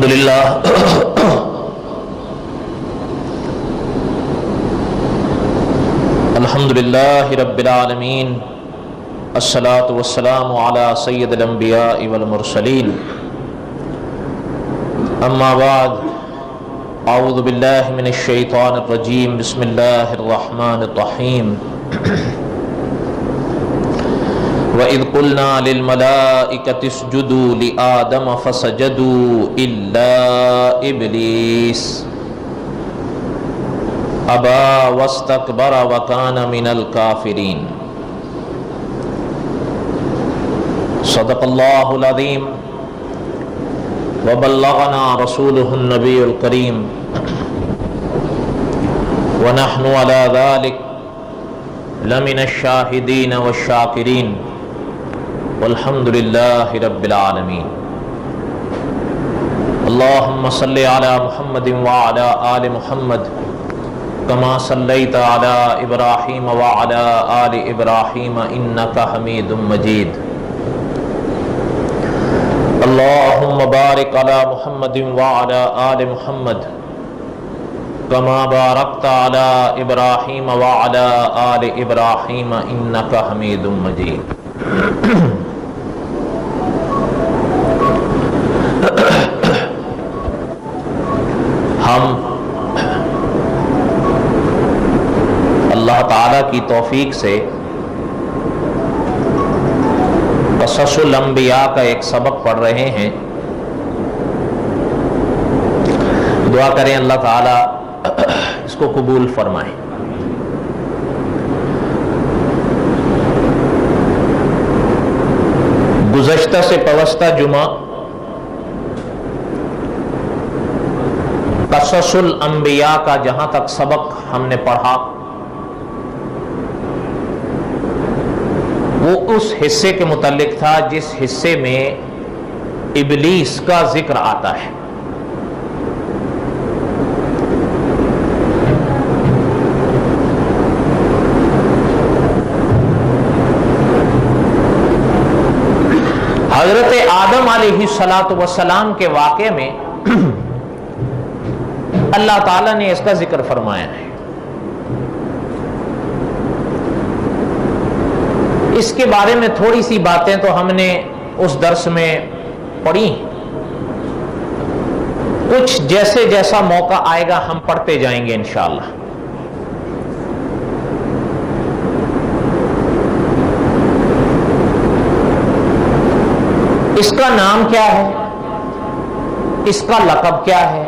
الحمدللہ الحمدللہ رب العالمین، الصلاۃ والسلام علی سید الانبیاء والمرسلین، اما بعد، اعوذ باللہ من الشیطان الرجیم، بسم اللہ الرحمن الرحیم۔ وَإِذْ قُلْنَا لِلْمَلَائِكَةِ اسْجُدُوا لِآدَمَ فَسَجَدُوا إِلَّا إِبْلِيسَ أَبَى وَاسْتَكْبَرَ وَكَانَ مِنَ الْكَافِرِينَ۔ صدق اللہ العظیم وبلغنا رسولہ النبی الکریم، ونحن على ذلك لمن الشاہدین والشاکرین، والحمد للہ رب العالمین۔ اللہم صلی علی محمد وعلی آل محمد کما صلیت علی ابراہیم وعلی آل ابراہیم انک حمید مجید۔ اللہم بارک علی محمد وعلی آل محمد کما بارکت علی ابراہیم وعلی آل ابراہیم انک حمید مجید۔ ہم اللہ تعالی کی توفیق سے قصص الانبیاء کا ایک سبق پڑھ رہے ہیں۔ دعا کریں اللہ تعالی اس کو قبول فرمائے۔ گزشتہ سے پوستہ جمعہ قصص الانبیاء کا جہاں تک سبق ہم نے پڑھا، وہ اس حصے کے متعلق تھا جس حصے میں ابلیس کا ذکر آتا ہے۔ حضرت آدم علیہ السلام کے واقعے میں اللہ تعالیٰ نے اس کا ذکر فرمایا ہے۔ اس کے بارے میں تھوڑی سی باتیں تو ہم نے اس درس میں پڑھی، کچھ جیسے جیسا موقع آئے گا ہم پڑھتے جائیں گے انشاءاللہ۔ اس کا نام کیا ہے، اس کا لقب کیا ہے،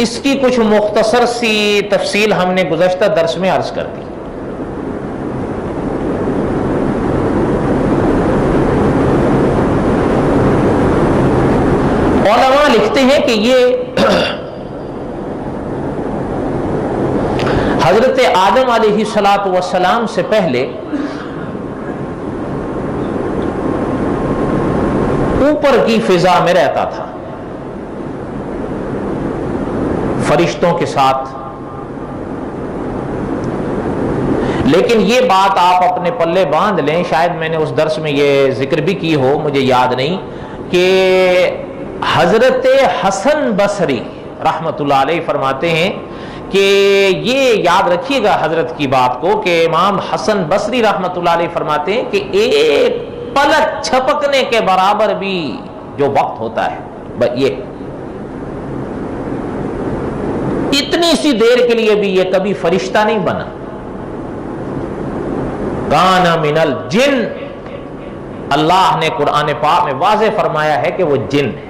اس کی کچھ مختصر سی تفصیل ہم نے گزشتہ درس میں عرض کر دی۔ علماء لکھتے ہیں کہ یہ حضرت آدم علیہ السلام سے پہلے اوپر کی فضا میں رہتا تھا، فرشتوں کے ساتھ۔ لیکن یہ بات آپ اپنے پلے باندھ لیں، شاید میں نے اس درس میں یہ ذکر بھی کی ہو، مجھے یاد نہیں، کہ حضرت حسن بصری رحمۃ اللہ علیہ فرماتے ہیں کہ یہ یاد رکھیے گا حضرت کی بات کو، کہ امام حسن بصری رحمۃ اللہ علیہ فرماتے ہیں کہ ایک پلک چھپکنے کے برابر بھی جو وقت ہوتا ہے، یہ اتنی سی دیر کے لیے بھی یہ کبھی فرشتہ نہیں بنا۔ کان من الجن، اللہ نے قرآن پاک میں واضح فرمایا ہے کہ وہ جن ہے۔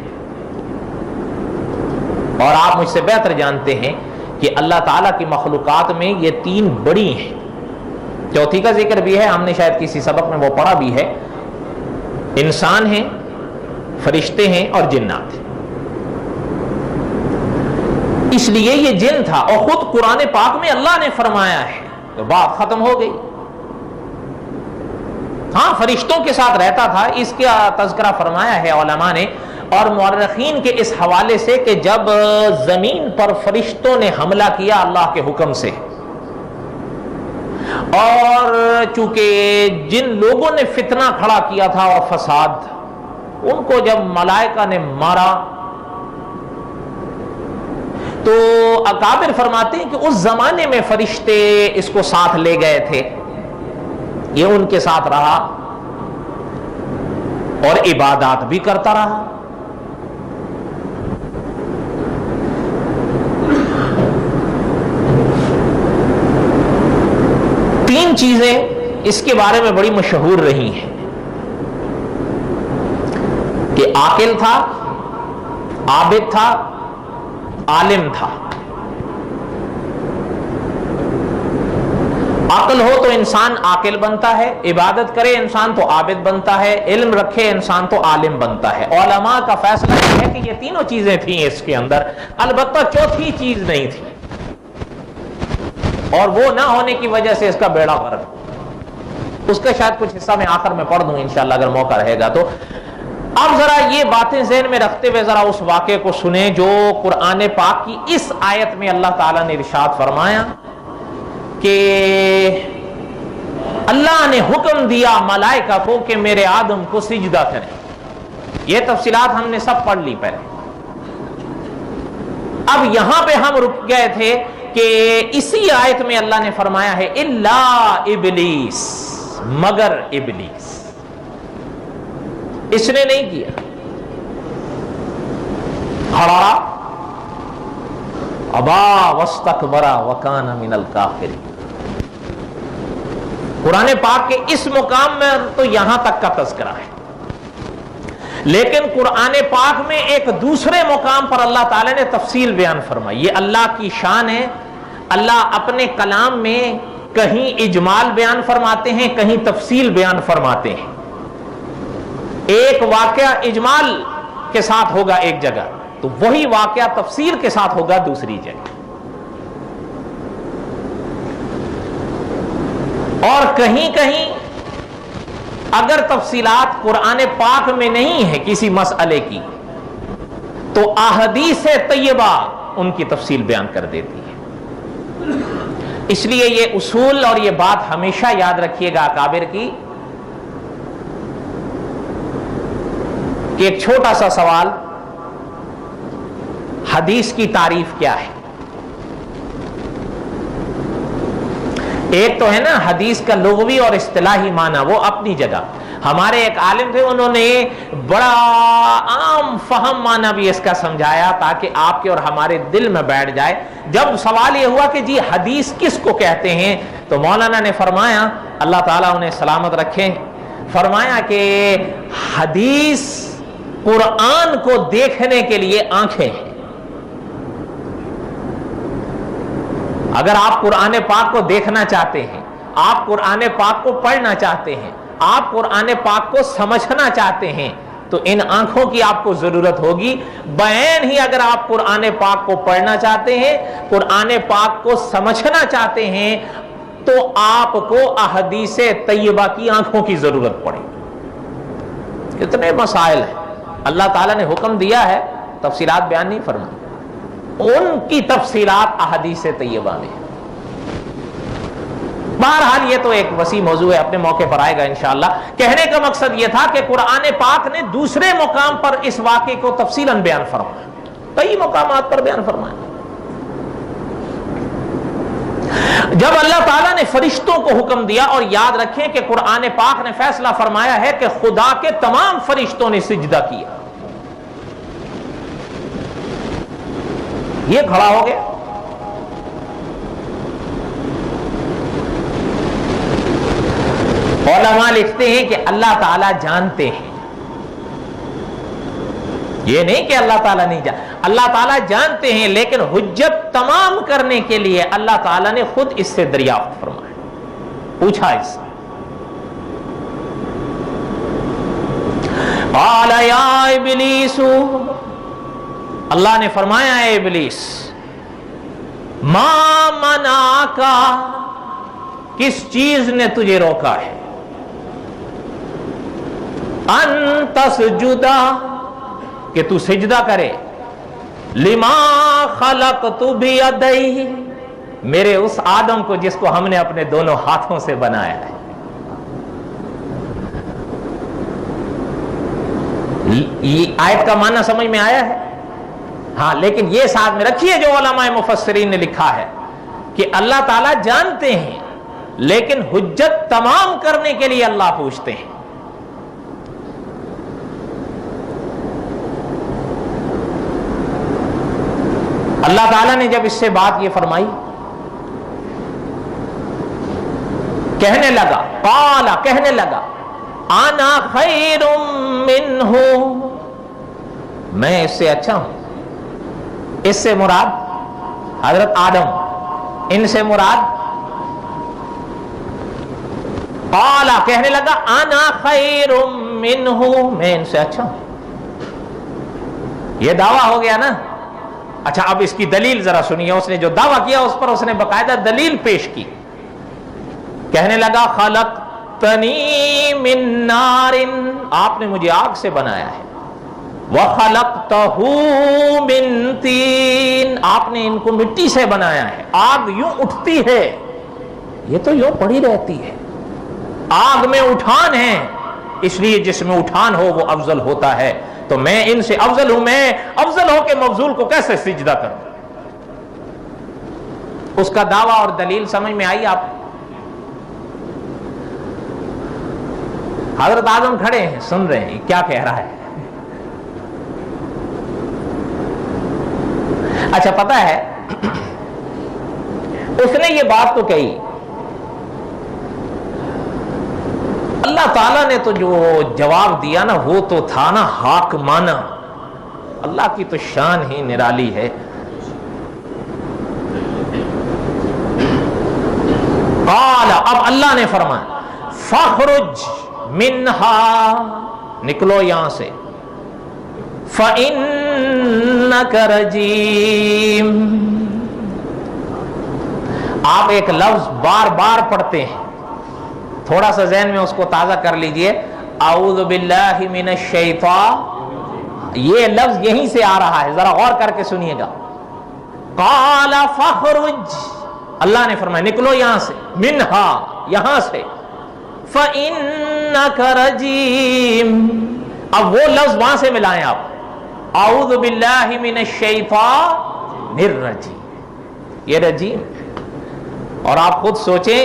اور آپ مجھ سے بہتر جانتے ہیں کہ اللہ تعالیٰ کی مخلوقات میں یہ تین بڑی ہیں، چوتھی کا ذکر بھی ہے، ہم نے شاید کسی سبق میں وہ پڑھا بھی ہے۔ انسان ہیں، فرشتے ہیں اور جنات ہیں۔ اس لیے یہ جن تھا، اور خود قرآن پاک میں اللہ نے فرمایا ہے تو بات ختم ہو گئی۔ ہاں فرشتوں کے ساتھ رہتا تھا، اس کا تذکرہ فرمایا ہے علماء نے اور مورخین کے اس حوالے سے کہ جب زمین پر فرشتوں نے حملہ کیا اللہ کے حکم سے، اور چونکہ جن لوگوں نے فتنہ کھڑا کیا تھا اور فساد، ان کو جب ملائکہ نے مارا تو اکابر فرماتے ہیں کہ اس زمانے میں فرشتے اس کو ساتھ لے گئے تھے، یہ ان کے ساتھ رہا اور عبادات بھی کرتا رہا۔ تین چیزیں اس کے بارے میں بڑی مشہور رہی ہیں کہ عاقل تھا، عابد تھا، عالم تھا۔ عقل ہو تو انسان عاقل بنتا ہے، عبادت کرے انسان تو عابد بنتا ہے، علم رکھے انسان تو عالم بنتا ہے۔ علماء کا فیصلہ یہ ہے کہ یہ تینوں چیزیں تھیں اس کے اندر، البتہ چوتھی چیز نہیں تھی، اور وہ نہ ہونے کی وجہ سے اس کا بیڑا غرق۔ اس کا شاید کچھ حصہ میں آخر میں پڑھ دوں انشاءاللہ اگر موقع رہے گا تو۔ اب ذرا یہ باتیں ذہن میں رکھتے ہوئے ذرا اس واقعے کو سنیں جو قرآن پاک کی اس آیت میں اللہ تعالیٰ نے ارشاد فرمایا کہ اللہ نے حکم دیا ملائکہ کو کہ میرے آدم کو سجدہ کریں۔ یہ تفصیلات ہم نے سب پڑھ لی پہلے۔ اب یہاں پہ ہم رک گئے تھے کہ اسی آیت میں اللہ نے فرمایا ہے الا ابلیس، مگر ابلیس، اس نے نہیں کیا، ہڑا ابا واستکبر وکان من الکافرین۔ قرآن پاک کے اس مقام میں تو یہاں تک کا تذکرہ ہے، لیکن قرآن پاک میں ایک دوسرے مقام پر اللہ تعالی نے تفصیل بیان فرمائی۔ یہ اللہ کی شان ہے، اللہ اپنے کلام میں کہیں اجمال بیان فرماتے ہیں، کہیں تفصیل بیان فرماتے ہیں۔ ایک واقعہ اجمال کے ساتھ ہوگا ایک جگہ، تو وہی واقعہ تفصیل کے ساتھ ہوگا دوسری جگہ، اور کہیں کہیں اگر تفصیلات قرآن پاک میں نہیں ہے کسی مسئلے کی تو احادیث طیبہ ان کی تفصیل بیان کر دیتی ہے۔ اس لیے یہ اصول اور یہ بات ہمیشہ یاد رکھیے گا اکابر کی کہ ایک چھوٹا سا سوال، حدیث کی تعریف کیا ہے؟ ایک تو ہے نا حدیث کا لغوی اور اصطلاحی معنی، وہ اپنی جگہ۔ ہمارے ایک عالم تھے، انہوں نے بڑا عام فہم معنی بھی اس کا سمجھایا تاکہ آپ کے اور ہمارے دل میں بیٹھ جائے۔ جب سوال یہ ہوا کہ جی حدیث کس کو کہتے ہیں تو مولانا نے فرمایا، اللہ تعالیٰ انہیں سلامت رکھیں، فرمایا کہ حدیث قرآن کو دیکھنے کے لیے آنکھیں ہیں۔ اگر آپ قرآن پاک کو دیکھنا چاہتے ہیں، آپ قرآن پاک کو پڑھنا چاہتے ہیں، آپ قرآن پاک کو سمجھنا چاہتے ہیں تو ان آنکھوں کی آپ کو ضرورت ہوگی۔ بعین ہی اگر آپ قرآن پاک کو پڑھنا چاہتے ہیں، قرآن پاک کو سمجھنا چاہتے ہیں تو آپ کو احادیث طیبہ کی آنکھوں کی ضرورت پڑے گی۔ اتنے مسائل ہیں، اللہ تعالیٰ نے حکم دیا ہے، تفصیلات بیان نہیں فرمائی، ان کی تفصیلات احادیث طیبہ میں۔ بہرحال یہ تو ایک وسیع موضوع ہے، اپنے موقع پر آئے گا انشاءاللہ۔ کہنے کا مقصد یہ تھا کہ قرآن پاک نے دوسرے مقام پر اس واقعے کو تفصیلاً بیان فرمایا، کئی مقامات پر بیان فرمایا۔ جب اللہ تعالیٰ نے فرشتوں کو حکم دیا، اور یاد رکھیں کہ قرآن پاک نے فیصلہ فرمایا ہے کہ خدا کے تمام فرشتوں نے سجدہ کیا، یہ کھڑا ہو گیا۔ علماء لکھتے ہیں کہ اللہ تعالیٰ جانتے ہیں، یہ نہیں کہ اللہ تعالیٰ نہیں جانتے، اللہ تعالیٰ جانتے ہیں، لیکن حجت تمام کرنے کے لیے اللہ تعالیٰ نے خود اس سے دریافت فرمایا، پوچھا اس سے۔ قال یا ابلیس، اللہ نے فرمایا اے ابلیس، ما منعکا، کس چیز نے تجھے روکا ہے، ان تسجدا، کہ تو سجدہ کرے، لما خلقت بیدی، میرے اس آدم کو جس کو ہم نے اپنے دونوں ہاتھوں سے بنایا ہے۔ یہ آیت کا معنی سمجھ میں آیا ہے؟ ہاں، لیکن یہ ساتھ میں رکھیے جو علماء مفسرین نے لکھا ہے کہ اللہ تعالیٰ جانتے ہیں، لیکن حجت تمام کرنے کے لیے اللہ پوچھتے ہیں۔ اللہ تعالیٰ نے جب اس سے بات یہ فرمائی، کہنے لگا، قالا کہنے لگا، انا خیر منہ، میں اس سے اچھا ہوں۔ اس سے مراد حضرت آدم، ان سے مراد، قالا کہنے لگا، انا خیر منہ، میں ان سے اچھا ہوں۔ یہ دعویٰ ہو گیا نا۔ اچھا، اب اس کی دلیل ذرا سنیے۔ اس نے جو دعویٰ کیا اس پر اس نے باقاعدہ دلیل پیش کی۔ کہنے لگا، خلقتنی من نار، آپ نے مجھے آگ سے بنایا ہے، وخلقتہ من طین، آپ نے ان کو مٹی سے بنایا ہے۔ آگ یوں اٹھتی ہے، یہ تو یوں پڑی رہتی ہے۔ آگ میں اٹھان ہے، اس لیے جس میں اٹھان ہو وہ افضل ہوتا ہے، تو میں ان سے افضل ہوں۔ میں افضل ہو کے مفضول کو کیسے سجدہ کروں؟ اس کا دعویٰ اور دلیل سمجھ میں آئی آپ؟ حضرت آدم کھڑے ہیں، سن رہے ہیں کیا کہہ رہا ہے۔ اچھا، پتہ ہے اس نے یہ بات تو کہی، اللہ تعالیٰ نے تو جو جواب دیا نا وہ تو تھا نا حاکمانہ۔ اللہ کی تو شان ہی نرالی ہے۔ قال، اب اللہ نے فرمایا، فاخرج منہا، نکلو یہاں سے، فإنک رجیم۔ آپ ایک لفظ بار بار پڑھتے ہیں، تھوڑا سا ذہن میں اس کو تازہ کر لیجئے، اعوذ باللہ من الشیطان، یہ لفظ یہیں سے آ رہا ہے، ذرا غور کر کے سنیے گا۔ قال فاخرج، اللہ نے فرمایا نکلو یہاں سے، منہا، یہاں سے، فإنک رجیم۔ اب وہ لفظ وہاں سے ملائیں آپ، اعوذ باللہ من الشیطان الرجیم، یہ رجیم۔ اور آپ خود سوچیں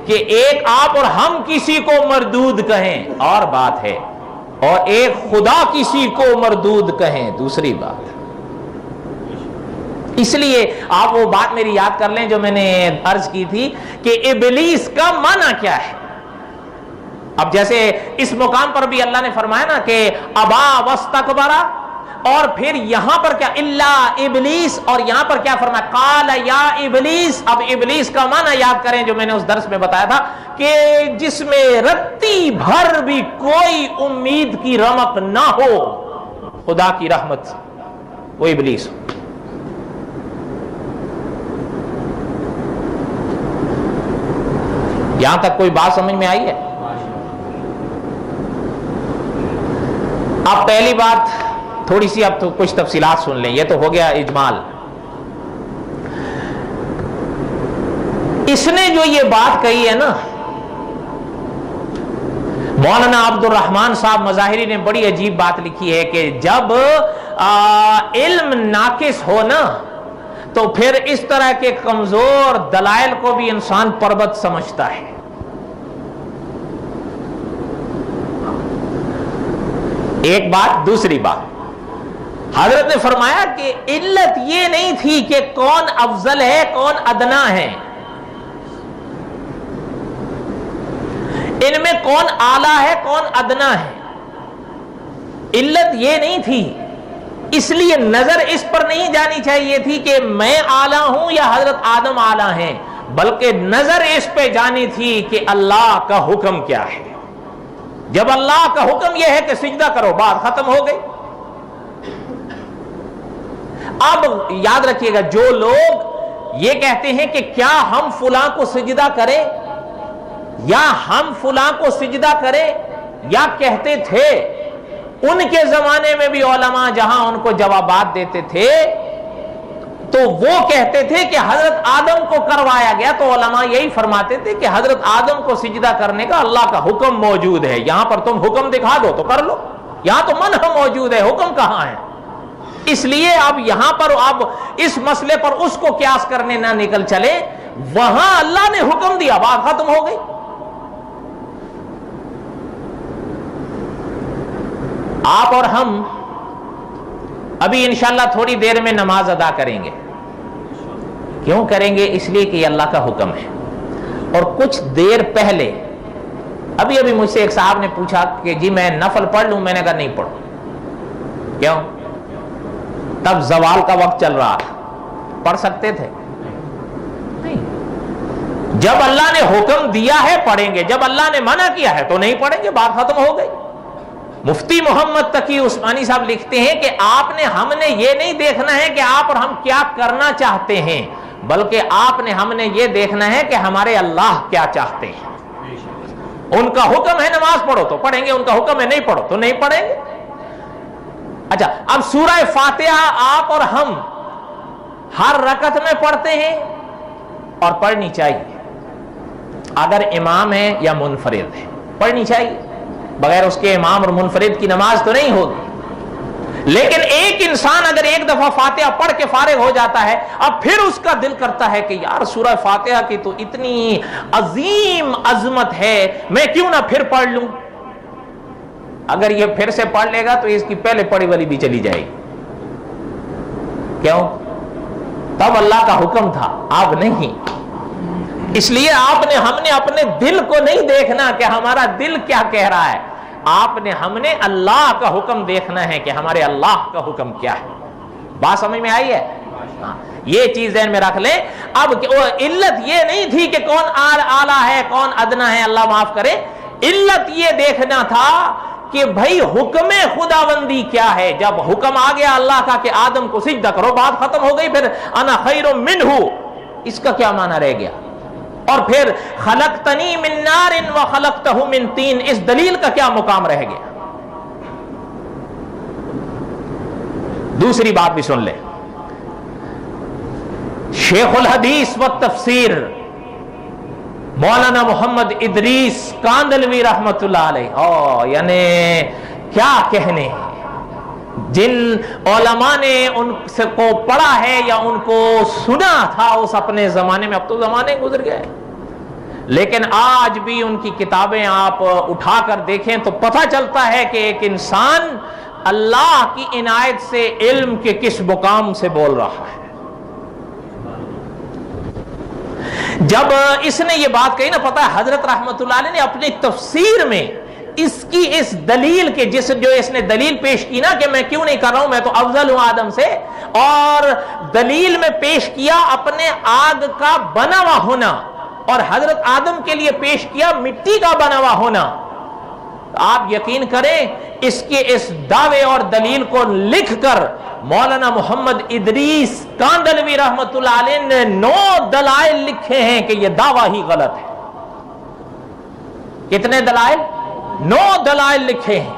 کہ ایک آپ اور ہم کسی کو مردود کہیں اور بات ہے، اور ایک خدا کسی کو مردود کہیں دوسری بات۔ اس لیے آپ وہ بات میری یاد کر لیں جو میں نے عرض کی تھی کہ ابلیس کا معنی کیا ہے۔ اب جیسے اس مقام پر بھی اللہ نے فرمایا نا کہ ابا واستکبر، اور پھر یہاں پر کیا، الا ابلیس، اور یہاں پر کیا فرمایا، قال یا ابلیس۔ اب ابلیس کا معنی یاد کریں جو میں نے اس درس میں بتایا تھا کہ جس میں رتی بھر بھی کوئی امید کی رمق نہ ہو خدا کی رحمت، وہ ابلیس۔ یہاں تک کوئی بات سمجھ میں آئی ہے؟ اب پہلی بات تھوڑی سی، اب تو کچھ تفصیلات سن لیں، یہ تو ہو گیا اجمال۔ اس نے جو یہ بات کہی ہے نا، مولانا عبد الرحمن صاحب مظاہری نے بڑی عجیب بات لکھی ہے کہ جب علم ناقص ہو نا تو پھر اس طرح کے کمزور دلائل کو بھی انسان پربت سمجھتا ہے۔ ایک بات، دوسری بات، حضرت نے فرمایا کہ علت یہ نہیں تھی کہ کون افضل ہے کون ادنا ہے، ان میں کون اعلیٰ ہے کون ادنا ہے، علت یہ نہیں تھی۔ اس لیے نظر اس پر نہیں جانی چاہیے تھی کہ میں اعلیٰ ہوں یا حضرت آدم اعلیٰ ہیں، بلکہ نظر اس پہ جانی تھی کہ اللہ کا حکم کیا ہے۔ جب اللہ کا حکم یہ ہے کہ سجدہ کرو، بات ختم ہو گئی۔ اب یاد رکھیے گا، جو لوگ یہ کہتے ہیں کہ کیا ہم فلاں کو سجدہ کریں یا ہم فلاں کو سجدہ کریں، یا کہتے تھے ان کے زمانے میں بھی علماء جہاں ان کو جوابات دیتے تھے تو وہ کہتے تھے کہ حضرت آدم کو کروایا گیا، تو علماء یہی فرماتے تھے کہ حضرت آدم کو سجدہ کرنے کا اللہ کا حکم موجود ہے، یہاں پر تم حکم دکھا دو تو کر لو۔ یہاں تو منع موجود ہے، حکم کہاں ہے؟ اس لیے اب یہاں پر اب اس مسئلے پر اس کو قیاس کرنے نہ نکل چلے، وہاں اللہ نے حکم دیا، بات ختم ہو گئی۔ آپ اور ہم ابھی انشاءاللہ تھوڑی دیر میں نماز ادا کریں گے۔ کیوں کریں گے؟ اس لیے کہ یہ اللہ کا حکم ہے۔ اور کچھ دیر پہلے ابھی مجھ سے ایک صاحب نے پوچھا کہ جی میں نفل پڑھ لوں، میں نے کہا نہیں پڑھو۔ کیوں؟ تب زوال کا وقت چل رہا تھا، پڑھ سکتے تھے؟ نہیں۔ جب اللہ نے حکم دیا ہے پڑھیں گے، جب اللہ نے منع کیا ہے تو نہیں پڑھیں گے، بات ختم ہو گئی۔ مفتی محمد تقی عثمانی صاحب لکھتے ہیں کہ ہم نے یہ نہیں دیکھنا ہے کہ آپ اور ہم کیا کرنا چاہتے ہیں، بلکہ ہم نے یہ دیکھنا ہے کہ ہمارے اللہ کیا چاہتے ہیں۔ ان کا حکم ہے نماز پڑھو تو پڑھیں گے، ان کا حکم ہے نہیں پڑھو تو نہیں پڑھیں گے۔ اچھا، اب سورہ فاتحہ آپ اور ہم ہر رکعت میں پڑھتے ہیں اور پڑھنی چاہیے، اگر امام ہے یا منفرد ہے پڑھنی چاہیے، بغیر اس کے امام اور منفرد کی نماز تو نہیں ہوگی۔ لیکن ایک انسان اگر ایک دفعہ فاتحہ پڑھ کے فارغ ہو جاتا ہے، اب پھر اس کا دل کرتا ہے کہ یار سورہ فاتحہ کی تو اتنی عظیم عظمت ہے، میں کیوں نہ پھر پڑھ لوں۔ اگر یہ پھر سے پڑھ لے گا تو اس کی پہلے پڑھی والی بھی چلی جائے گی۔ کیوں؟ تب اللہ کا حکم تھا، اب نہیں۔ اس لیے ہم نے اپنے دل کو نہیں دیکھنا کہ ہمارا دل کیا کہہ رہا ہے، ہم نے اللہ کا حکم دیکھنا ہے کہ ہمارے اللہ کا حکم کیا ہے۔ بات سمجھ میں آئی ہے؟ یہ چیز ذہن میں رکھ لیں۔ اب علت یہ نہیں تھی کہ کون اعلیٰ ہے کون ادنا ہے، اللہ معاف کرے، علت یہ دیکھنا تھا کہ بھائی حکم خداوندی کیا ہے۔ جب حکم آ گیا اللہ کا کہ آدم کو سجدہ کرو، بات ختم ہو گئی۔ پھر انا خیر منہ، اس کا کیا معنی رہ گیا؟ اور پھر خلقتنی من نار وخلقتہ من طین، اس دلیل کا کیا مقام رہ گیا؟ دوسری بات بھی سن لیں، شیخ الحدیث و تفسیر مولانا محمد ادریس کاندلوی رحمت اللہ علیہ، یعنی کیا کہنے ہیں، جن علماء نے ان سے کو پڑھا ہے یا ان کو سنا تھا اس اپنے زمانے میں، اب تو زمانے گزر گئے، لیکن آج بھی ان کی کتابیں آپ اٹھا کر دیکھیں تو پتہ چلتا ہے کہ ایک انسان اللہ کی عنایت سے علم کے کس مقام سے بول رہا ہے۔ جب اس نے یہ بات کہی نا، پتہ ہے حضرت رحمت اللہ علیہ نے اپنی تفسیر میں اس کی اس دلیل کے جو اس نے دلیل پیش کی نا کہ میں کیوں نہیں کر رہا ہوں، میں تو افضل ہوں آدم سے، اور دلیل میں پیش کیا اپنے آگ کا بنا ہوا ہونا، اور حضرت آدم کے لیے پیش کیا مٹی کا بنا ہوا ہونا۔ آپ یقین کریں اس کے اس دعوے اور دلیل کو لکھ کر مولانا محمد ادریس کاندلوی رحمت اللہ علیہ نے 9 دلائل لکھے ہیں کہ یہ دعویٰ ہی غلط ہے۔ کتنے دلائل؟ 9 دلائل لکھے ہیں،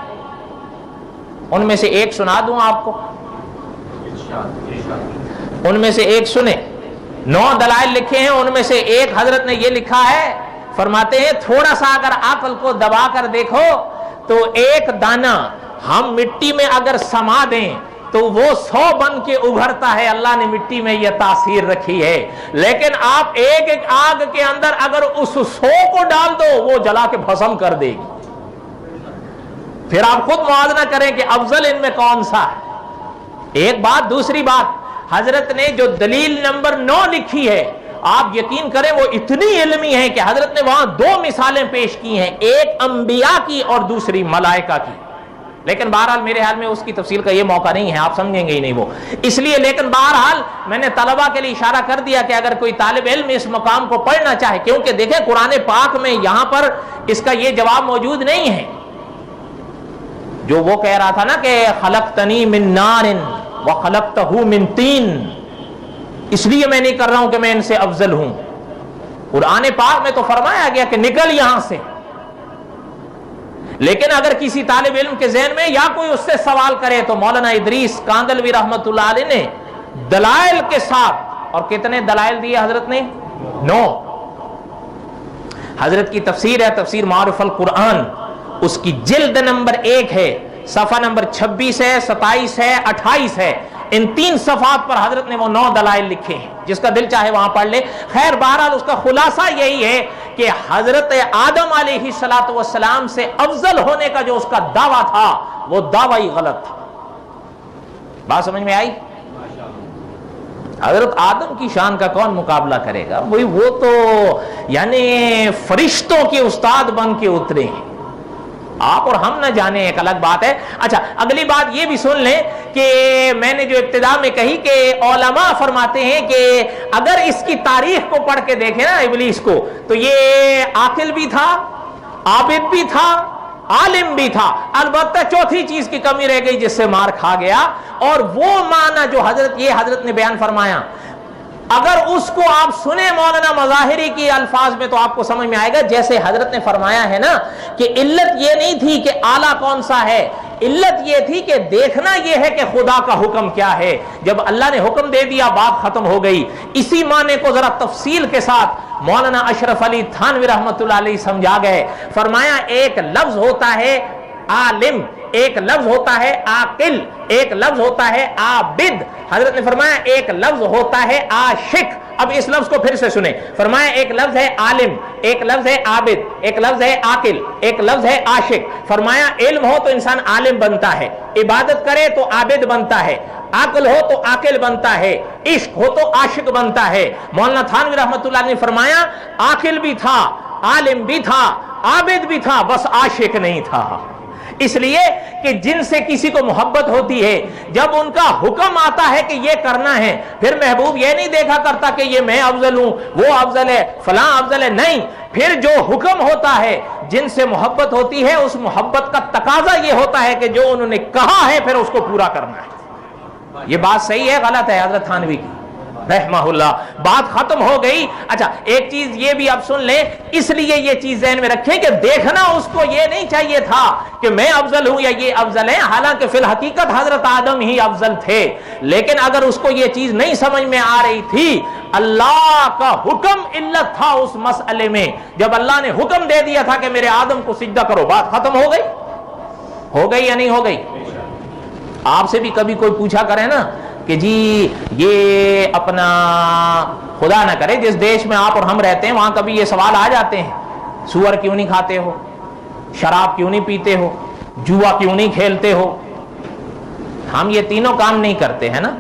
ان میں سے ایک سنا دوں آپ کو، ان میں سے ایک سنیں۔ 9 دلائل لکھے ہیں، ان میں سے ایک حضرت نے یہ لکھا ہے، فرماتے ہیں تھوڑا سا اگر عقل کو دبا کر دیکھو تو ایک دانہ ہم مٹی میں اگر سما دیں تو وہ 100 بن کے ابھرتا ہے۔ اللہ نے مٹی میں یہ تاثیر رکھی ہے، لیکن آپ ایک ایک آگ کے اندر اگر اس 100 کو ڈال دو وہ جلا کے بھسم کر دے گی۔ پھر آپ خود موازنہ کریں کہ افضل ان میں کون سا ہے۔ ایک بات۔ دوسری بات، حضرت نے جو دلیل نمبر 9 لکھی ہے، آپ یقین کریں وہ اتنی علمی ہے کہ حضرت نے وہاں 2 مثالیں پیش کی ہیں، ایک انبیاء کی اور دوسری ملائکہ کی، لیکن بہرحال میرے حال میں اس کی تفصیل کا یہ موقع نہیں ہے، آپ سمجھیں گے ہی نہیں وہ، اس لیے۔ لیکن بہرحال میں نے طلبہ کے لیے اشارہ کر دیا کہ اگر کوئی طالب علم اس مقام کو پڑھنا چاہے، کیونکہ دیکھیں قرآن پاک میں یہاں پر اس کا یہ جواب موجود نہیں ہے جو وہ کہہ رہا تھا نا کہ خلقتنی من نار وخلقتہ من طین، اس لیے میں نہیں کر رہا ہوں کہ میں ان سے افضل ہوں۔ قرآن پاک میں تو فرمایا گیا کہ نکل یہاں سے، لیکن اگر کسی طالب علم کے ذہن میں یا کوئی اس سے سوال کرے تو مولانا ادریس کاندلوی رحمت اللہ علیہ نے دلائل کے ساتھ، اور کتنے دلائل دیے حضرت نے؟ 9۔ حضرت کی تفسیر ہے تفسیر معارف القرآن، اس کی جلد نمبر 1 ہے صفحہ نمبر 26 ہے، 27 ہے، 28 ہے، ان 3 صفحات پر حضرت نے وہ 9 دلائل لکھے ہیں، جس کا دل چاہے وہاں پڑھ لے۔ خیر بہرحال اس کا خلاصہ یہی ہے کہ حضرت آدم علیہ السلام سے افضل ہونے کا جو اس کا دعویٰ تھا وہ دعویٰ ہی غلط تھا۔ بات سمجھ میں آئی؟ حضرت آدم کی شان کا کون مقابلہ کرے گا؟ وہ تو یعنی فرشتوں کے استاد بن کے اترے ہیں، آپ اور ہم نہ جانے، ایک الگ بات ہے۔ اچھا اگلی بات یہ بھی سن لیں کہ میں نے جو ابتدا میں کہی کہ علماء فرماتے ہیں کہ اگر اس کی تاریخ کو پڑھ کے دیکھیں نا ابلیس کو، تو یہ عاقل بھی تھا، عابد بھی تھا، عالم بھی تھا، البتہ چوتھی چیز کی کمی رہ گئی جس سے مار کھا گیا، اور وہ معنی جو حضرت نے بیان فرمایا، اگر اس کو آپ سنیں مولانا مظاہری کی الفاظ میں تو آپ کو سمجھ میں آئے گا، جیسے حضرت نے فرمایا ہے نا کہ علت یہ نہیں تھی کہ اعلیٰ کون سا ہے، علت یہ تھی کہ دیکھنا یہ ہے کہ خدا کا حکم کیا ہے۔ جب اللہ نے حکم دے دیا بات ختم ہو گئی۔ اسی معنی کو ذرا تفصیل کے ساتھ مولانا اشرف علی تھانوی رحمۃ اللہ علیہ سمجھا گئے، فرمایا ایک لفظ ہوتا ہے عالم، ایک لفظ ہوتا ہے عاقل، ایک لفظ ہوتا ہے عابد، حضرت نے فرمایا ایک لفظ ہوتا ہے عاشق۔ اب اس لفظ کو پھر سے سنیں، فرمایا ایک لفظ ہے عالم، ایک لفظ ہے عابد، ایک لفظ ہے عاقل، ایک لفظ ہے عاشق۔ فرمایا علم ہو تو انسان عالم بنتا ہے، عبادت کرے تو عابد بنتا ہے، عقل ہو تو عاقل بنتا ہے، عشق ہو تو عاشق بنتا ہے۔ مولانا تھانوی رحمۃ اللہ نے فرمایا عاقل بھی تھا، عالم بھی تھا، عابد بھی تھا، بس عاشق نہیں تھا۔ اس لیے کہ جن سے کسی کو محبت ہوتی ہے، جب ان کا حکم آتا ہے کہ یہ کرنا ہے، پھر محبوب یہ نہیں دیکھا کرتا کہ یہ میں افضل ہوں، وہ افضل ہے، فلاں افضل ہے، نہیں، پھر جو حکم ہوتا ہے، جن سے محبت ہوتی ہے، اس محبت کا تقاضا یہ ہوتا ہے کہ جو انہوں نے کہا ہے پھر اس کو پورا کرنا ہے۔ یہ بات صحیح ہے غلط ہے حضرت تھانوی کی رحمہ اللہ؟ بات ختم ہو گئی۔ اچھا ایک چیز یہ بھی آپ سن لیں، اس لیے یہ چیز ذہن میں رکھیں کہ دیکھنا اس کو یہ نہیں چاہیے تھا کہ میں افضل ہوں یا یہ افضل ہے، حالانکہ فی الحقیقت حضرت آدم ہی افضل تھے، لیکن اگر اس کو یہ چیز نہیں سمجھ میں آ رہی تھی، اللہ کا حکم علت تھا اس مسئلے میں، جب اللہ نے حکم دے دیا تھا کہ میرے آدم کو سجدہ کرو، بات ختم ہو گئی یا نہیں ہو گئی؟ آپ سے بھی کبھی کوئی پوچھا کرے نا کہ جی یہ اپنا خدا نہ کرے جس دیش میں آپ اور ہم رہتے ہیں وہاں کبھی یہ سوال آ جاتے ہیں، سور کیوں نہیں کھاتے ہو، شراب کیوں نہیں پیتے ہو، جوا کیوں نہیں کھیلتے ہو؟ ہم یہ تینوں کام نہیں کرتے ہیں نا؟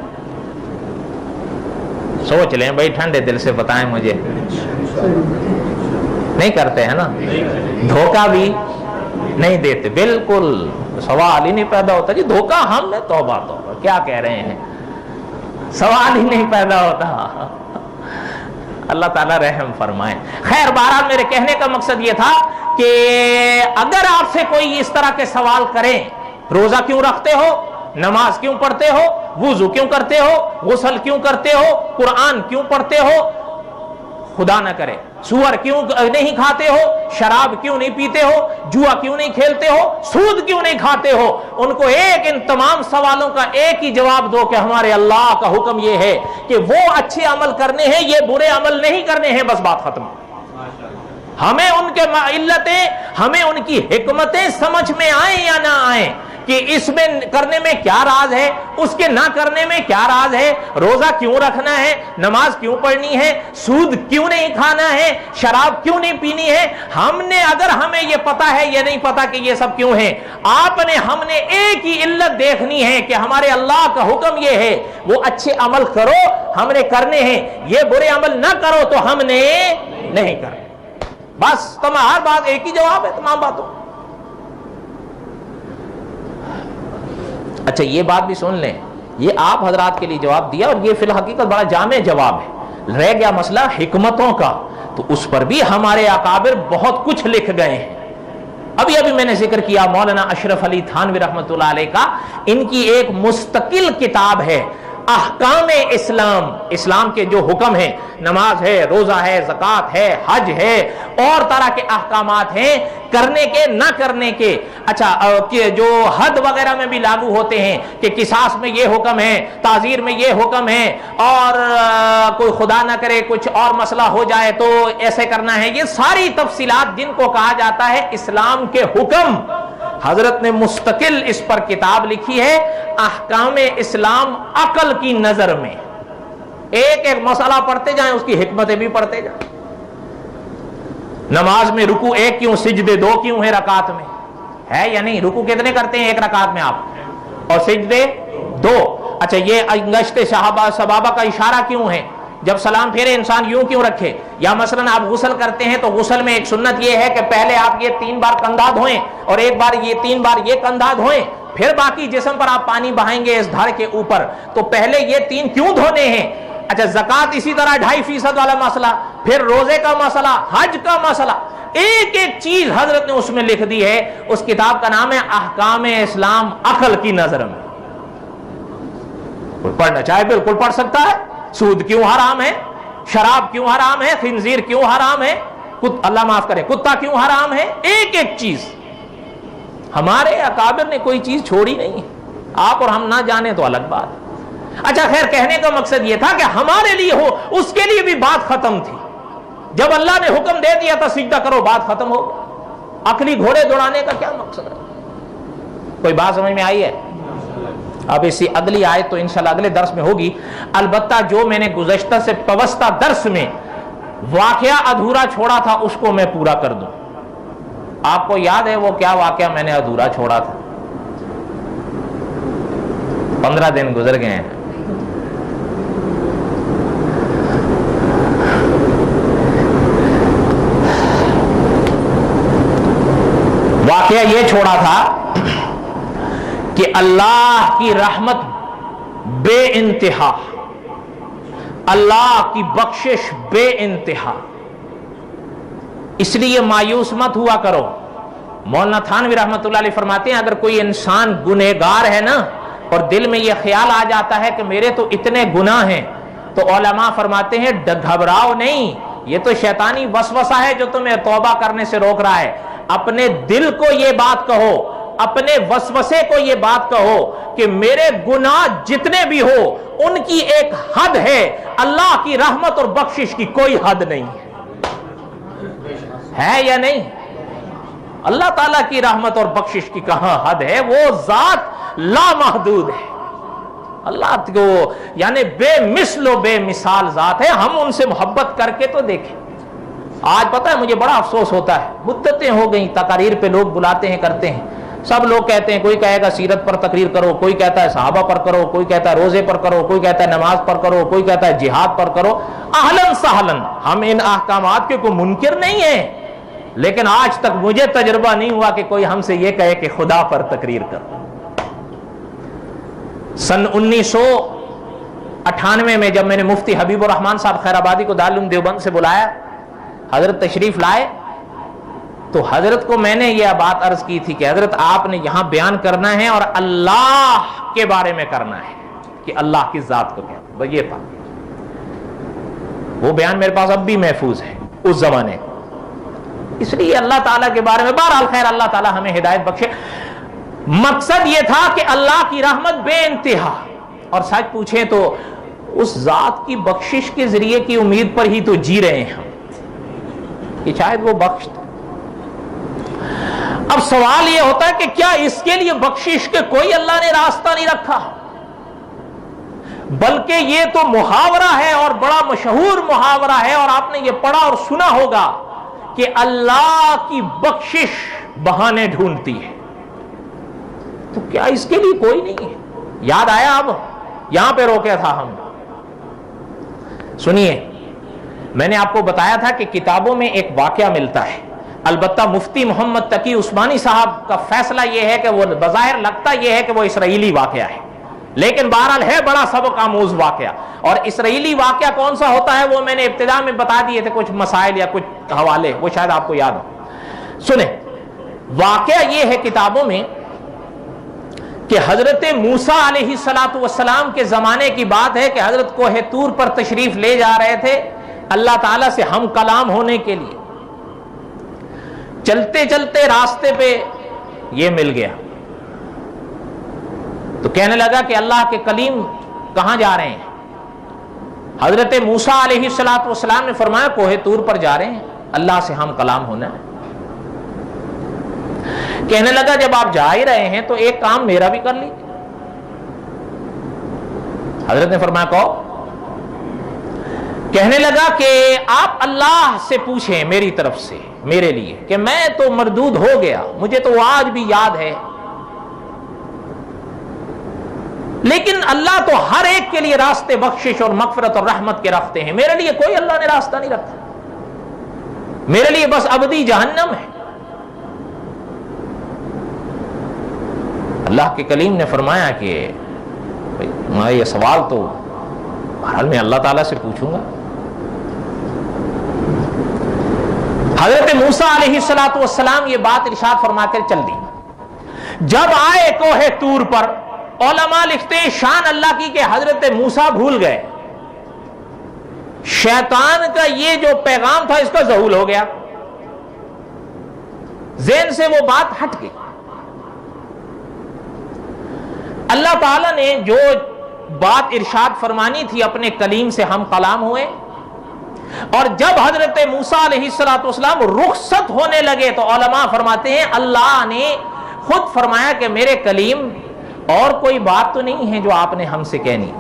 سوچ لیں بھائی، ٹھنڈے دل سے بتائیں مجھے، نہیں کرتے ہیں نا؟ دھوکہ بھی نہیں دیتے، بالکل سوال ہی نہیں پیدا ہوتا جی دھوکہ ہم نے، توبہ توبہ کیا کہہ رہے ہیں، سوال ہی نہیں پیدا ہوتا۔ اللہ تعالیٰ رحم فرمائے۔ خیر بہرحال میرے کہنے کا مقصد یہ تھا کہ اگر آپ سے کوئی اس طرح کے سوال کریں، روزہ کیوں رکھتے ہو، نماز کیوں پڑھتے ہو، وضو کیوں کرتے ہو، غسل کیوں کرتے ہو، قرآن کیوں پڑھتے ہو، خدا نہ کرے سور کیوں نہیں کھاتے ہو، شراب کیوں نہیں پیتے ہو، جوا کیوں نہیں کھیلتے ہو، سود کیوں نہیں کھاتے ہو، ان کو ان تمام سوالوں کا ایک ہی جواب دو کہ ہمارے اللہ کا حکم یہ ہے کہ وہ اچھے عمل کرنے ہیں، یہ برے عمل نہیں کرنے ہیں، بس بات ختم۔ ہمیں ان کے علتیں، ہمیں ان کی حکمتیں سمجھ میں آئیں یا نہ آئیں کہ اس میں کرنے میں کیا راز ہے، اس کے نہ کرنے میں کیا راز ہے، روزہ کیوں رکھنا ہے، نماز کیوں پڑھنی ہے، سود کیوں نہیں کھانا ہے، شراب کیوں نہیں پینی ہے، اگر ہمیں یہ پتا ہے، یہ نہیں پتا کہ یہ سب کیوں ہے، ہم نے ایک ہی علت دیکھنی ہے کہ ہمارے اللہ کا حکم یہ ہے وہ اچھے عمل کرو، ہم نے کرنے ہیں، یہ برے عمل نہ کرو تو ہم نے نہیں کرنے، بس تمام ہر بات ایک ہی جواب ہے تمام باتوں۔ اچھا یہ بات بھی سن لیں، یہ آپ حضرات کے لیے جواب دیا اور یہ فی الحقیقت بڑا جامع جواب ہے، رہ گیا مسئلہ حکمتوں کا، تو اس پر بھی ہمارے اکابر بہت کچھ لکھ گئے ہیں۔ ابھی میں نے ذکر کیا مولانا اشرف علی تھانوی رحمۃ اللہ علیہ کا، ان کی ایک مستقل کتاب ہے احکام اسلام، اسلام کے جو حکم ہیں، نماز ہے، روزہ ہے، زکوٰۃ ہے، حج ہے، اور طرح کے احکامات ہیں کرنے کے نہ کرنے کے، اچھا جو حد وغیرہ میں بھی لاگو ہوتے ہیں کہ قصاص میں یہ حکم ہے، تعزیر میں یہ حکم ہے، اور کوئی خدا نہ کرے کچھ اور مسئلہ ہو جائے تو ایسے کرنا ہے، یہ ساری تفصیلات جن کو کہا جاتا ہے اسلام کے حکم، حضرت نے مستقل اس پر کتاب لکھی ہے، احکام اسلام عقل کی نظر میں. ایک ایک مسئلہ پڑھتے جائیں، اس کی حکمتیں بھی پڑھتے جائیں. نماز میں رکوع ایک کیوں، سجدے دو کیوں ہے رکعت میں؟ ہے یا نہیں؟ رکوع کتنے کرتے ہیں ایک رکعت میں آپ، اور سجدے دو. اچھا یہ انگشت سبابہ کا اشارہ کیوں ہے؟ جب سلام پھیرے انسان یوں کیوں رکھے؟ یا مثلا آپ غسل کرتے ہیں تو غسل میں ایک سنت یہ ہے کہ پہلے آپ یہ 3 بار کندھا دھوئیں، اور ایک بار یہ 3 بار یہ کندھا دھوئیں، پھر باقی جسم پر آپ پانی بہائیں گے اس دھڑ کے اوپر. تو پہلے یہ 3 کیوں دھونے ہیں؟ اچھا زکوٰۃ اسی طرح 2.5% والا مسئلہ، پھر روزے کا مسئلہ، حج کا مسئلہ، ایک ایک چیز حضرت نے اس میں لکھ دی ہے. اس کتاب کا نام ہے احکام اسلام عقل کی نظر میں. کوئی پڑھنا چاہے بالکل پڑھ سکتا ہے. سود کیوں حرام ہے، شراب کیوں حرام ہے، خنزیر کیوں حرام ہے، اللہ معاف کرے کتا کیوں حرام ہے، ایک ایک چیز. ہمارے اکابر نے کوئی چیز چھوڑی نہیں ہے. آپ اور ہم نہ جانے تو الگ بات. اچھا خیر، کہنے کا مقصد یہ تھا کہ ہمارے لیے ہو، اس کے لیے بھی بات ختم تھی. جب اللہ نے حکم دے دیا تھا سجدہ کرو، بات ختم ہو. عقلی گھوڑے دوڑانے کا کیا مقصد ہے؟ کوئی بات سمجھ میں آئی ہے؟ اب اسی اگلی آیت تو انشاءاللہ اگلے درس میں ہوگی. البتہ جو میں نے گزشتہ سے پوستہ درس میں واقعہ ادھورا چھوڑا تھا اس کو میں پورا کر دوں. آپ کو یاد ہے وہ کیا واقعہ میں نے ادھورا چھوڑا تھا؟ 15 دن گزر گئے ہیں. واقعہ یہ چھوڑا تھا کہ اللہ کی رحمت بے انتہا، اللہ کی بخشش بے انتہا. اس لیے مایوس مت ہوا کرو. مولانا تھانوی رحمۃ اللہ علیہ فرماتے ہیں اگر کوئی انسان گنہگار ہے نا اور دل میں یہ خیال آ جاتا ہے کہ میرے تو اتنے گناہ ہیں، تو علماء فرماتے ہیں گھبراؤ نہیں، یہ تو شیطانی وسوسہ ہے جو تمہیں توبہ کرنے سے روک رہا ہے. اپنے دل کو یہ بات کہو، اپنے وسوسے کو یہ بات کہو کہ میرے گناہ جتنے بھی ہو ان کی ایک حد ہے، اللہ کی رحمت اور بخشش کی کوئی حد نہیں ہے یا نہیں؟ اللہ تعالیٰ کی رحمت اور بخشش کی کہاں حد ہے؟ وہ ذات لامحدود ہے. اللہ کو یعنی بے مثل و بے مثال ذات ہے. ہم ان سے محبت کر کے تو دیکھیں. آج پتہ ہے مجھے بڑا افسوس ہوتا ہے، مدتیں ہو گئیں تقاریر پہ لوگ بلاتے ہیں کرتے ہیں، سب لوگ کہتے ہیں، کوئی کہے گا سیرت پر تقریر کرو، کوئی کہتا ہے صحابہ پر کرو، کوئی کہتا ہے روزے پر کرو، کوئی کہتا ہے نماز پر کرو، کوئی کہتا ہے جہاد پر کرو. اہلاً سہلاً، ہم ان احکامات کے کوئی منکر نہیں ہیں، لیکن آج تک مجھے تجربہ نہیں ہوا کہ کوئی ہم سے یہ کہے کہ خدا پر تقریر کرو. سن 1998 میں جب میں نے مفتی حبیب الرحمان صاحب خیر آبادی کو دارالعلوم دیوبند سے بلایا، حضرت تشریف لائے، تو حضرت کو میں نے یہ بات عرض کی تھی کہ حضرت آپ نے یہاں بیان کرنا ہے اور اللہ کے بارے میں کرنا ہے کہ اللہ کی ذات کو کہنا. یہ تھا وہ بیان، میرے پاس اب بھی محفوظ ہے اس زمانے. اس لیے اللہ تعالیٰ کے بارے میں بہرحال خیر اللہ تعالیٰ ہمیں ہدایت بخشے. مقصد یہ تھا کہ اللہ کی رحمت بے انتہا، اور سچ پوچھیں تو اس ذات کی بخشش کے ذریعے کی امید پر ہی تو جی رہے ہیں ہم کہ شاید وہ بخش. اب سوال یہ ہوتا ہے کہ کیا اس کے لیے بخشش کے کوئی اللہ نے راستہ نہیں رکھا؟ بلکہ یہ تو محاورہ ہے اور بڑا مشہور محاورہ ہے، اور آپ نے یہ پڑھا اور سنا ہوگا کہ اللہ کی بخشش بہانے ڈھونڈتی ہے. تو کیا اس کے لیے کوئی نہیں ہے؟ یاد آیا؟ اب یہاں پہ روکے تھا ہم. سنیے، میں نے آپ کو بتایا تھا کہ کتابوں میں ایک واقعہ ملتا ہے. البتہ مفتی محمد تقی عثمانی صاحب کا فیصلہ یہ ہے کہ وہ بظاہر لگتا یہ ہے کہ وہ اسرائیلی واقعہ ہے، لیکن بہرحال ہے بڑا سبق آموز واقعہ. اور اسرائیلی واقعہ کون سا ہوتا ہے وہ میں نے ابتدا میں بتا دیے تھے، کچھ مسائل یا کچھ حوالے، وہ شاید آپ کو یاد ہو. سنیں، واقعہ یہ ہے کتابوں میں کہ حضرت موسیٰ علیہ السلام کے زمانے کی بات ہے کہ حضرت کوہ طور پر تشریف لے جا رہے تھے اللہ تعالیٰ سے ہم کلام ہونے کے لیے. چلتے چلتے راستے پہ یہ مل گیا تو کہنے لگا کہ اللہ کے کلیم کہاں جا رہے ہیں؟ حضرت موسیٰ علیہ السلام نے فرمایا کوہ طور پر جا رہے ہیں، اللہ سے ہم کلام ہونا ہے. کہنے لگا جب آپ جا ہی رہے ہیں تو ایک کام میرا بھی کر لیجیے. حضرت نے فرمایا کہو. کہنے لگا کہ آپ اللہ سے پوچھیں میری طرف سے میرے لیے کہ میں تو مردود ہو گیا, مجھے تو آج بھی یاد ہے, لیکن اللہ تو ہر ایک کے لیے راستے بخشش اور مغفرت اور رحمت کے رکھتے ہیں, میرے لیے کوئی اللہ نے راستہ نہیں رکھا, میرے لیے بس ابدی جہنم ہے. اللہ کے کلیم نے فرمایا کہ میں یہ سوال تو حال میں اللہ تعالیٰ سے پوچھوں گا. حضرت موسیٰ علیہ السلام یہ بات ارشاد فرما کر چل دی. جب آئے کوہ طور پر, علماء لکھتے ہیں شان اللہ کی کہ حضرت موسیٰ بھول گئے, شیطان کا یہ جو پیغام تھا اس کا ظہور ہو گیا, ذہن سے وہ بات ہٹ گئی. اللہ تعالیٰ نے جو بات ارشاد فرمانی تھی اپنے کلیم سے ہم کلام ہوئے, اور جب حضرت موسیٰ علیہ السلام رخصت ہونے لگے تو علماء فرماتے ہیں اللہ نے خود فرمایا کہ میرے کلیم اور کوئی بات تو نہیں ہے جو آپ نے ہم سے کہنی,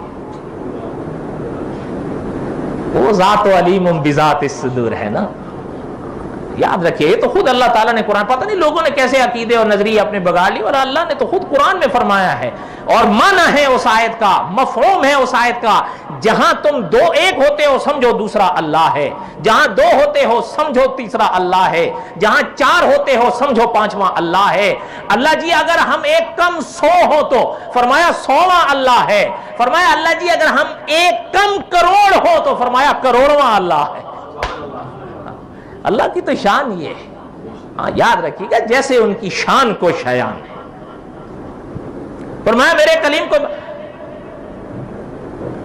وہ ذات و علیم بذات الصدور ہے نا. یاد رکھیے یہ تو خود اللہ تعالیٰ نے قرآن, پتہ نہیں لوگوں نے کیسے عقیدے اور نظریے اپنے بگاڑ لی, اور اللہ نے تو خود قرآن میں فرمایا ہے, اور معنی ہے اس آیت کا, مفہوم ہے اس آیت کا, جہاں تم دو ایک ہوتے ہو سمجھو دوسرا اللہ ہے, جہاں دو ہوتے ہو سمجھو تیسرا اللہ ہے, جہاں چار ہوتے ہو سمجھو پانچواں اللہ ہے. اللہ جی اگر ہم ایک کم 100 ہو تو فرمایا 100واں اللہ ہے. فرمایا اللہ جی اگر ہم ایک کم کروڑ ہو تو فرمایا کروڑواں اللہ ہے. اللہ کی تو شان یہ ہے, یاد رکھیے گا جیسے ان کی شان کو شیان ہے. فرمایا میرے کلیم کو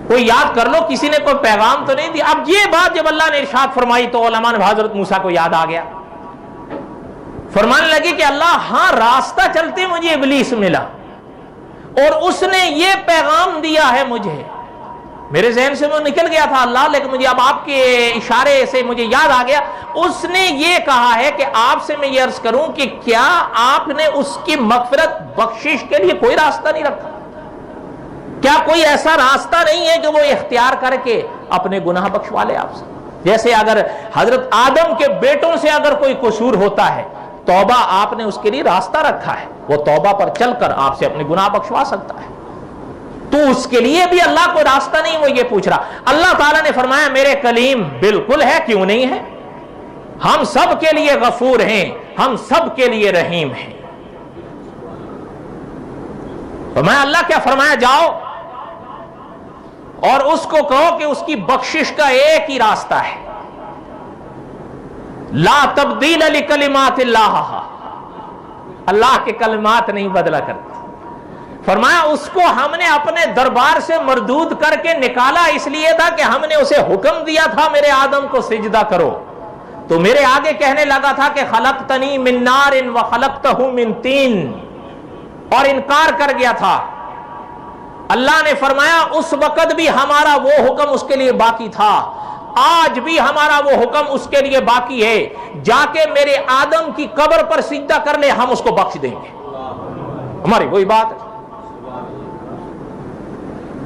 کوئی یاد کر لو, کسی نے کوئی پیغام تو نہیں دیا. اب یہ بات جب اللہ نے ارشاد فرمائی تو علماء نے حضرت موسیٰ کو یاد آ گیا, فرمانے لگے کہ اللہ ہاں راستہ چلتے مجھے ابلیس ملا اور اس نے یہ پیغام دیا ہے مجھے, میرے ذہن سے وہ نکل گیا تھا اللہ, لیکن مجھے اب آپ کے اشارے سے مجھے یاد آ گیا. اس نے یہ کہا ہے کہ آپ سے میں یہ عرض کروں کہ کیا آپ نے اس کی مغفرت بخشش کے لیے کوئی راستہ نہیں رکھا, کیا کوئی ایسا راستہ نہیں ہے کہ وہ اختیار کر کے اپنے گناہ بخشوا لے آپ سے. جیسے اگر حضرت آدم کے بیٹوں سے اگر کوئی قصور ہوتا ہے, توبہ آپ نے اس کے لیے راستہ رکھا ہے, وہ توبہ پر چل کر آپ سے اپنے گناہ بخشوا سکتا ہے. تو اس کے لیے بھی اللہ کو راستہ نہیں, وہ یہ پوچھ رہا. اللہ تعالیٰ نے فرمایا میرے کلیم بالکل ہے, کیوں نہیں ہے, ہم سب کے لیے غفور ہیں, ہم سب کے لیے رحیم ہیں. فرمایا اللہ کیا فرمایا جاؤ اور اس کو کہو کہ اس کی بخشش کا ایک ہی راستہ ہے, لا تبدیل لکلمات اللہ, اللہ کے کلمات نہیں بدلا کرتے. فرمایا اس کو ہم نے اپنے دربار سے مردود کر کے نکالا اس لیے تھا کہ ہم نے اسے حکم دیا تھا میرے آدم کو سجدہ کرو, تو میرے آگے کہنے لگا تھا کہ خلقتنی من نار وخلقتہ من طین, اور انکار کر گیا تھا. اللہ نے فرمایا اس وقت بھی ہمارا وہ حکم اس کے لیے باقی تھا, آج بھی ہمارا وہ حکم اس کے لیے باقی ہے, جا کے میرے آدم کی قبر پر سجدہ کر لے, ہم اس کو بخش دیں گے. ہماری وہی بات ہے.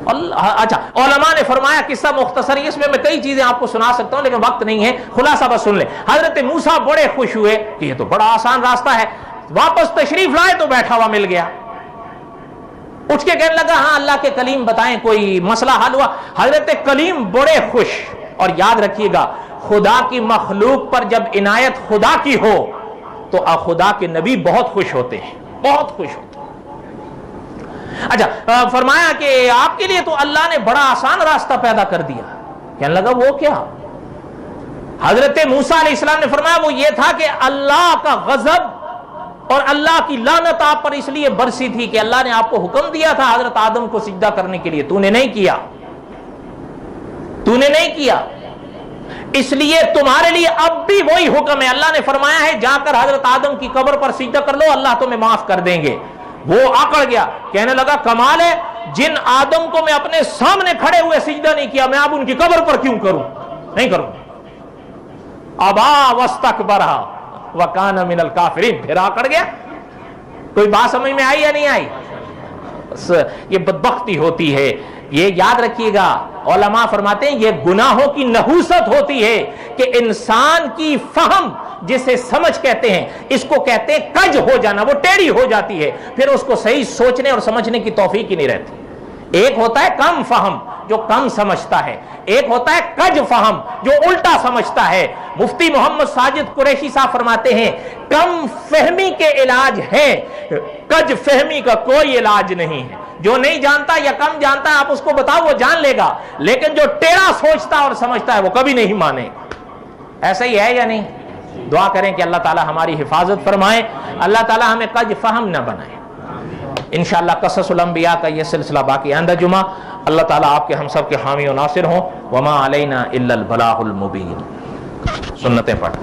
اچھا علماء نے فرمایا قصہ مختصر, اس میں کئی چیزیں آپ کو سنا سکتا ہوں لیکن وقت نہیں ہے, خلاصہ بس سن لیں. حضرت موسیٰ بڑے خوش ہوئے کہ یہ تو بڑا آسان راستہ ہے, واپس تشریف لائے تو بیٹھا ہوا مل گیا. اٹھ کے کہنے لگا ہاں اللہ کے کلیم بتائیں کوئی مسئلہ حل ہوا. حضرت کلیم بڑے خوش, اور یاد رکھیے گا خدا کی مخلوق پر جب عنایت خدا کی ہو تو خدا کے نبی بہت خوش ہوتے ہیں, بہت خوش ہوتے ہیں. اچھا فرمایا کہ آپ کے لیے تو اللہ نے بڑا آسان راستہ پیدا کر دیا. کہنے لگا وہ کیا؟ حضرت موسیٰ علیہ السلام نے فرمایا وہ یہ تھا کہ اللہ کا غضب اور اللہ کی لعنت آپ پر اس لیے برسی تھی کہ اللہ نے آپ کو حکم دیا تھا حضرت آدم کو سجدہ کرنے کے لیے, تو نے نہیں کیا, تو نے نہیں کیا, اس لیے تمہارے لیے اب بھی وہی حکم ہے. اللہ نے فرمایا ہے جا کر حضرت آدم کی قبر پر سجدہ کر لو, اللہ تمہیں معاف کر دیں گے. وہ اکڑ گیا, کہنے لگا کمال ہے, جن آدم کو میں اپنے سامنے کھڑے ہوئے سجدہ نہیں کیا, میں اب ان کی قبر پر کیوں کروں, نہیں کروں. ابا واستکبر وکان من الکافرین, پھر اکڑ گیا. کوئی بات سمجھ میں آئی یا نہیں آئی؟ یہ بدبختی ہوتی ہے، یہ یاد رکھیے گا، علماء فرماتے ہیں یہ گناہوں کی نحوست ہوتی ہے کہ انسان کی فہم جسے سمجھ کہتے ہیں، اس کو کہتے ہیں کج ہو جانا، وہ ٹیڑھی ہو جاتی ہے، پھر اس کو صحیح سوچنے اور سمجھنے کی توفیق ہی نہیں رہتی۔ ایک ہوتا ہے کم فہم جو کم سمجھتا ہے، ایک ہوتا ہے کج فہم جو الٹا سمجھتا ہے۔ مفتی محمد ساجد قریشی صاحب فرماتے ہیں کم فہمی کے علاج ہے، کج فہمی کا کوئی علاج نہیں ہے۔ جو نہیں جانتا یا کم جانتا ہے آپ اس کو بتاؤ وہ جان لے گا، لیکن جو ٹیڑھا سوچتا اور سمجھتا ہے وہ کبھی نہیں مانے گا۔ ایسا ہی ہے یا نہیں؟ دعا کریں کہ اللہ تعالی ہماری حفاظت فرمائے، اللہ تعالی ہمیں کج فہم نہ بنائے۔ انشاءاللہ قصص الانبیاء کا یہ سلسلہ باقی آئندہ جمعہ، اللہ تعالیٰ آپ کے ہم سب کے حامی و ناصر ہوں۔ وما علینا الا البلاغ المبین۔ سنتیں پڑھ